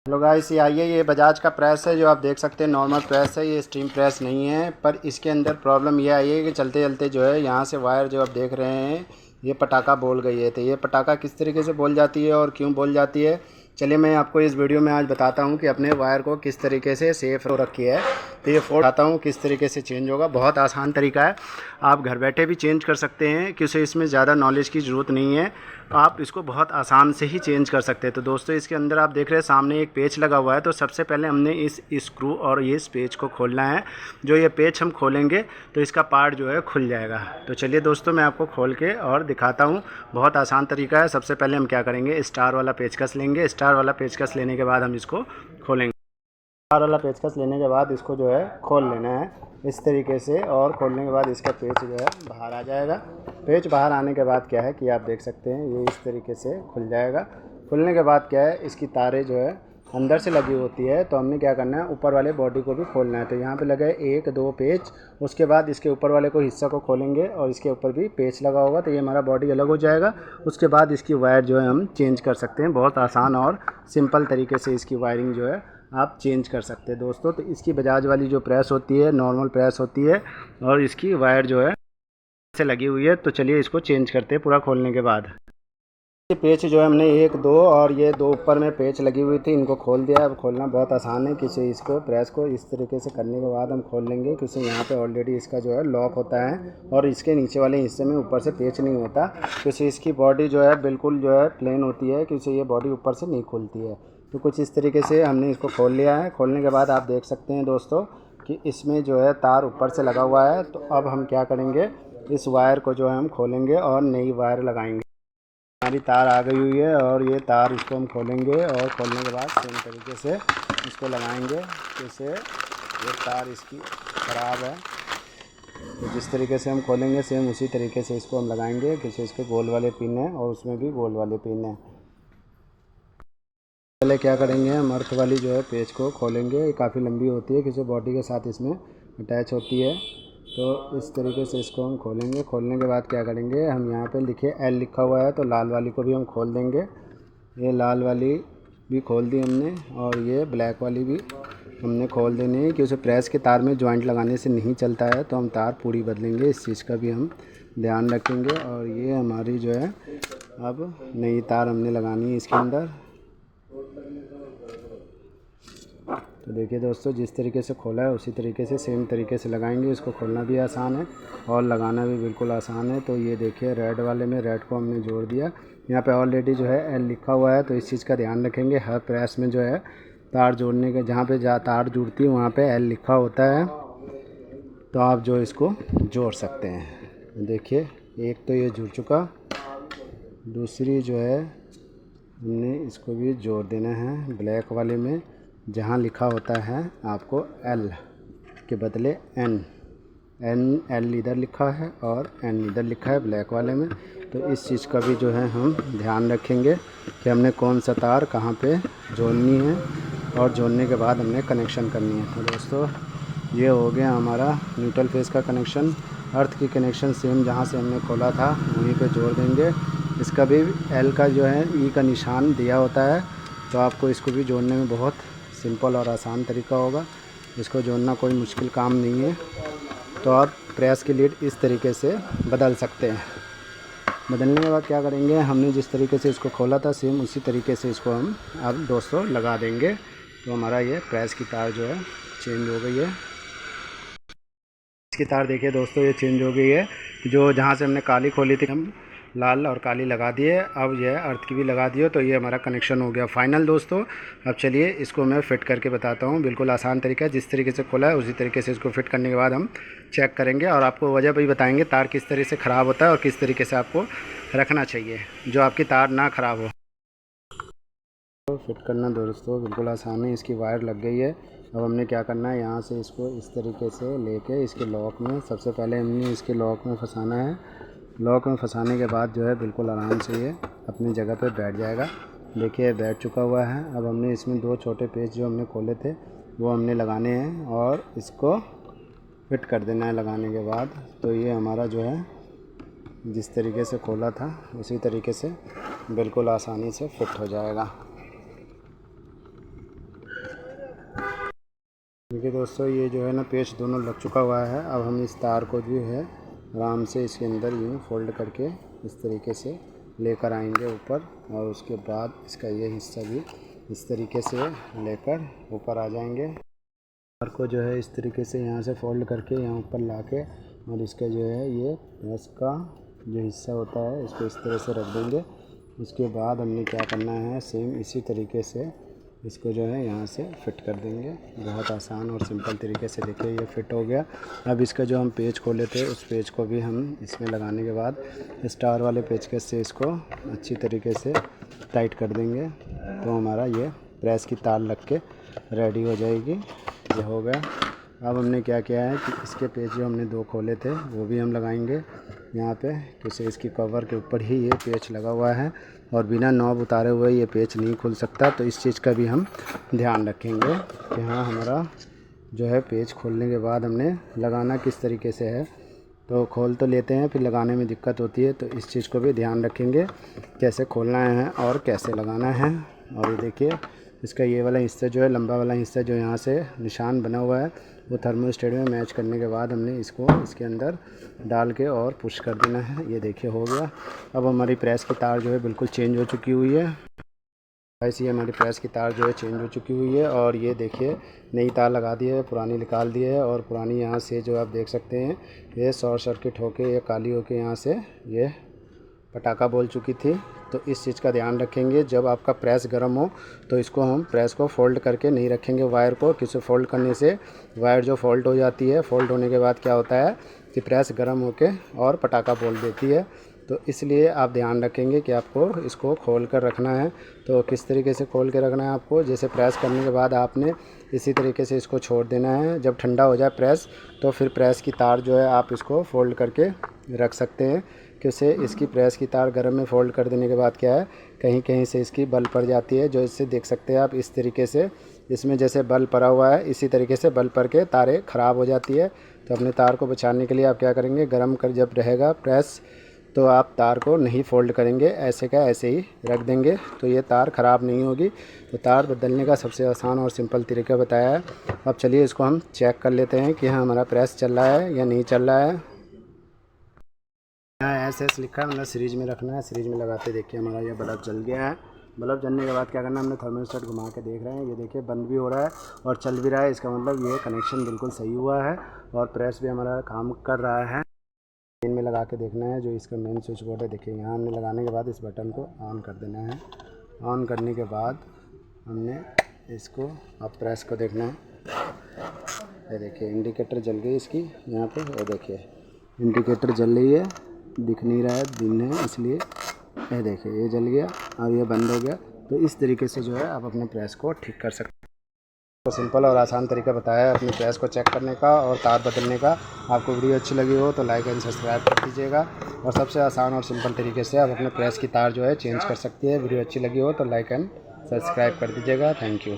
Hello guys, ये आइए, ये बजाज का प्रेस है जो आप देख सकते हैं। नॉर्मल प्रेस है, ये स्टीम प्रेस नहीं है। पर इसके अंदर प्रॉब्लम ये आई है कि चलते चलते जो है यहाँ से वायर जो आप देख रहे हैं ये पटाखा बोल गई है। तो ये पटाखा किस तरीके से बोल जाती है और क्यों बोल जाती है, चलिए मैं आपको इस वीडियो में आज बताता हूँ कि अपने वायर को किस तरीके से सेफ रखी है। तो ये फोल्ड बताता हूँ किस तरीके से चेंज होगा। बहुत आसान तरीका है, आप घर बैठे भी चेंज कर सकते हैं, क्योंकि इसमें ज़्यादा नॉलेज की ज़रूरत नहीं है। आप इसको बहुत आसान से ही चेंज कर सकते हैं। तो दोस्तों, इसके अंदर आप देख रहे हैं सामने एक पेच लगा हुआ है। तो सबसे पहले हमने इस स्क्रू और इस पेच को खोलना है। जो ये पेच हम खोलेंगे तो इसका पार्ट जो है खुल जाएगा। तो चलिए दोस्तों, मैं आपको खोल के और दिखाता हूँ। बहुत आसान तरीका है। सबसे पहले हम क्या करेंगे, स्टार वाला पेचकस लेंगे। स्टार वाला पेचकस लेने के बाद हम इसको खोलेंगे। स्टार वाला पेचकस लेने के बाद इसको जो है खोल लेना है इस तरीके से, और खोलने के बाद इसका पेच जो है बाहर आ जाएगा। पेच बाहर आने के बाद क्या है कि आप देख सकते हैं ये इस तरीके से खुल जाएगा। खुलने के बाद क्या है, इसकी तारें जो है अंदर से लगी होती है। तो हमने क्या करना है, ऊपर वाले बॉडी को भी खोलना है। तो यहाँ पे लगे 1-2 पेच। उसके बाद इसके ऊपर वाले को हिस्सा को खोलेंगे और इसके ऊपर भी पेच लगा होगा। तो ये हमारा बॉडी अलग हो जाएगा। उसके बाद इसकी वायर जो है हम चेंज कर सकते हैं। बहुत आसान और सिंपल तरीके से इसकी वायरिंग जो है आप चेंज कर सकते हैं दोस्तों। तो इसकी बजाज वाली जो प्रेस होती है नॉर्मल प्रेस होती है, और इसकी वायर जो है से लगी हुई है। तो चलिए इसको चेंज करते हैं पूरा खोलने के बाद। ये पेच जो है हमने 1-2 और ये 2 ऊपर में पेच लगी हुई थी, इनको खोल दिया। अब खोलना बहुत आसान है। किसी इसको प्रेस को इस तरीके से करने के बाद हम खोल लेंगे। किसी यहाँ पे ऑलरेडी इसका जो है लॉक होता है, और इसके नीचे वाले हिस्से में ऊपर से पेच नहीं होता। किसी इसकी बॉडी जो है बिल्कुल जो है प्लेन होती है, किसी ये बॉडी ऊपर से नहीं खुलती है। तो कुछ इस तरीके से हमने इसको खोल लिया है। खोलने के बाद आप देख सकते हैं दोस्तों कि इसमें जो है तार ऊपर से लगा हुआ है। तो अब हम क्या करेंगे, इस वायर को जो है हम खोलेंगे और नई वायर लगाएंगे। हमारी तार आ गई हुई है, और ये तार इसको हम खोलेंगे, और खोलने के बाद सेम तरीके से इसको लगाएंगे। जैसे ये तार इसकी ख़राब है, तो जिस तरीके से हम खोलेंगे सेम उसी तरीके से इसको हम लगाएंगे। जैसे इसके गोल वाले पिन है और उसमें भी गोल वाले पिन है। पहले क्या करेंगे, हम अर्थ वाली जो है पेच को खोलेंगे। ये काफ़ी लंबी होती है, किसी बॉडी के साथ इसमें अटैच होती है। तो इस तरीके से इसको हम खोलेंगे। खोलने के बाद क्या करेंगे, हम यहाँ पे लिखे L लिखा हुआ है, तो लाल वाली को भी हम खोल देंगे। ये लाल वाली भी खोल दी हमने, और ये ब्लैक वाली भी हमने खोल देनी है, क्योंकि प्रेस के तार में जॉइंट लगाने से नहीं चलता है। तो हम तार पूरी बदलेंगे, इस चीज़ का भी हम ध्यान रखेंगे। और ये हमारी जो है अब नई तार हमने लगानी है इसके अंदर। तो देखिए दोस्तों, जिस तरीके से खोला है उसी तरीके से सेम तरीके से लगाएंगे। इसको खोलना भी आसान है और लगाना भी बिल्कुल आसान है। तो ये देखिए, रेड वाले में रेड को हमने जोड़ दिया। यहाँ पे ऑलरेडी जो है L लिखा हुआ है, तो इस चीज़ का ध्यान रखेंगे। हर प्रेस में जो है तार जोड़ने के जहाँ पे तार जुड़ती है वहाँ पे L लिखा होता है, तो आप जो इसको जोड़ सकते हैं। देखिए, एक तो ये जुड़ चुका, दूसरी जो है हमने इसको भी जोड़ देना है ब्लैक वाले में, जहाँ लिखा होता है आपको L के बदले L इधर लिखा है और N इधर लिखा है ब्लैक वाले में। तो इस चीज़ का भी जो है हम ध्यान रखेंगे कि हमने कौन सा तार कहाँ पे जोड़नी है, और जोड़ने के बाद हमने कनेक्शन करनी है। तो दोस्तों, ये हो गया हमारा न्यूट्रल फेस का कनेक्शन। अर्थ की कनेक्शन सेम जहाँ से हमने खोला था वहीं पे जोड़ देंगे। इसका भी L का जो है E का निशान दिया होता है, तो आपको इसको भी जोड़ने में बहुत सिंपल और आसान तरीका होगा। इसको जोड़ना कोई मुश्किल काम नहीं है। तो आप प्रेस की लीड इस तरीके से बदल सकते हैं। बदलने के बाद क्या करेंगे, हमने जिस तरीके से इसको खोला था सेम उसी तरीके से इसको हम अब दोस्तों लगा देंगे। तो हमारा ये प्रेस की तार जो है चेंज हो गई है। इसकी तार देखिए दोस्तों, ये चेंज हो गई है। जो जहाँ से हमने काली खोली थी हम लाल और काली लगा दिए, अब यह अर्थ की भी लगा दिए। तो ये हमारा कनेक्शन हो गया फाइनल दोस्तों। अब चलिए इसको मैं फ़िट करके बताता हूँ। बिल्कुल आसान तरीका है, जिस तरीके से खोला है उसी तरीके से इसको फिट करने के बाद हम चेक करेंगे, और आपको वजह भी बताएंगे तार किस तरह से ख़राब होता है और किस तरीके से आपको रखना चाहिए जो आपकी तार ना ख़राब हो। तो फिट करना दोस्तों बिल्कुल आसान है। इसकी वायर लग गई है। अब हमने क्या करना है, यहाँ से इसको इस तरीके से लेके इसके लॉक में सबसे पहले हमने इसके लॉक में फंसाना है। लॉक में फंसाने के बाद जो है बिल्कुल आराम से ये अपनी जगह पे बैठ जाएगा। देखिए बैठ चुका हुआ है। अब हमने इसमें 2 छोटे पेच जो हमने खोले थे वो हमने लगाने हैं, और इसको फिट कर देना है लगाने के बाद। तो ये हमारा जो है जिस तरीके से खोला था उसी तरीके से बिल्कुल आसानी से फिट हो जाएगा। देखिए दोस्तों, ये जो है ना पेच दोनों लग चुका हुआ है। अब हम इस तार को जो है आराम से इसके अंदर यूँ फोल्ड करके इस तरीके से लेकर आएंगे ऊपर, और उसके बाद इसका ये हिस्सा भी इस तरीके से लेकर ऊपर आ जाएंगे। तार को जो है इस तरीके से यहाँ से फोल्ड करके यहाँ ऊपर ला के, और इसका जो है ये प्रेस का जो हिस्सा होता है इसको इस तरह से रख देंगे। उसके बाद हमने क्या करना है, सेम इसी तरीके से इसको जो है यहाँ से फिट कर देंगे। बहुत आसान और सिंपल तरीके से। देखिए ये फिट हो गया। अब इसका जो हम पेच खोले थे उस पेच को भी हम इसमें लगाने के बाद स्टार वाले पेचकस से इसको अच्छी तरीके से टाइट कर देंगे, तो हमारा ये प्रेस की तार लग के रेडी हो जाएगी। ये हो गया। अब हमने क्या किया है कि इसके पेच जो हमने 2 खोले थे वो भी हम लगाएंगे यहाँ पे, क्योंकि इसकी कवर के ऊपर ही ये पेच लगा हुआ है और बिना नॉब उतारे हुए ये पेच नहीं खुल सकता। तो इस चीज़ का भी हम ध्यान रखेंगे कि हाँ हमारा जो है पेच खोलने के बाद हमने लगाना किस तरीके से है। तो खोल तो लेते हैं, फिर लगाने में दिक्कत होती है, तो इस चीज़ को भी ध्यान रखेंगे कैसे खोलना है और कैसे लगाना है। और ये देखिए इसका ये वाला हिस्सा जो है, लंबा वाला हिस्सा जो यहाँ से निशान बना हुआ है, वो थर्मोस्टेट में मैच करने के बाद हमने इसको इसके अंदर डाल के और पुश कर देना है। ये देखिए हो गया। अब हमारी प्रेस की तार जो है बिल्कुल चेंज हो चुकी हुई है। ऐसी हमारी प्रेस की तार जो है चेंज हो चुकी हुई है। और ये देखिए नई तार लगा दी है, पुरानी निकाल दी है, और पुरानी यहाँ से जो आप देख सकते हैं ये शॉर्ट सर्किट होके, ये काली होके यहाँ से ये पटाखा बोल चुकी थी। तो इस चीज़ का ध्यान रखेंगे, जब आपका प्रेस गर्म हो तो इसको हम प्रेस को फोल्ड करके नहीं रखेंगे वायर को, क्योंकि फोल्ड करने से वायर जो फोल्ड हो जाती है, फोल्ड होने के बाद क्या होता है कि प्रेस गर्म होके और पटाखा बोल देती है। तो इसलिए आप ध्यान रखेंगे कि आपको इसको खोल कर रखना है। तो किस तरीके से खोल के रखना है आपको, जैसे प्रेस करने के बाद आपने इसी तरीके से इसको छोड़ देना है। जब ठंडा हो जाए प्रेस, तो फिर प्रेस की तार जो है आप इसको फोल्ड करके रख सकते हैं, क्योंकि इसकी प्रेस की तार गर्म में फ़ोल्ड कर देने के बाद क्या है, कहीं कहीं से इसकी बल पड़ जाती है, जो इससे देख सकते हैं आप इस तरीके से इसमें जैसे बल पड़ा हुआ है, इसी तरीके से बल पड़ के तारें ख़राब हो जाती है। तो अपने तार को बचाने के लिए आप क्या करेंगे, गर्म कर जब रहेगा प्रेस तो आप तार को नहीं फ़ोल्ड करेंगे, ऐसे का ऐसे ही रख देंगे, तो ये तार ख़राब नहीं होगी। तो तार बदलने का सबसे आसान और सिंपल तरीका बताया है। अब चलिए इसको हम चेक कर लेते हैं कि हाँ हमारा प्रेस चल रहा है या नहीं चल रहा है। यहाँ SS लिखा है, मतलब सीरीज में रखना है। सीरीज में लगाते देखिए हमारा ये बल्ब जल गया है। बल्ब जलने के बाद क्या करना है, हमने थर्मोस्टेट घुमा के देख रहे हैं, ये देखिए बंद भी हो रहा है और चल भी रहा है। इसका मतलब ये कनेक्शन बिल्कुल सही हुआ है और प्रेस भी हमारा काम कर रहा है। मेन में लगा के देखना है, जो इसका मेन स्विच बोर्ड है, देखिए यहाँ हमने लगाने के बाद इस बटन को ऑन कर देना है। ऑन करने के बाद हमने इसको अब प्रेस को देखना है। ये देखिए इंडिकेटर जल गई इसकी यहाँ पे, ये देखिए इंडिकेटर जल रही है, दिख नहीं रहा है, दिन है इसलिए। ये देखिए ये जल गया और ये बंद हो गया। तो इस तरीके से जो है आप अपने प्रेस को ठीक कर सकते हैं। तो सिंपल और आसान तरीका बताया है अपने प्रेस को चेक करने का और तार बदलने का। आपको वीडियो अच्छी लगी हो तो लाइक एंड सब्सक्राइब कर दीजिएगा। और सबसे आसान और सिंपल तरीके से आप अपने प्रेस की तार जो है चेंज कर सकती है। वीडियो अच्छी लगी हो तो लाइक एंड सब्सक्राइब कर दीजिएगा। Thank you.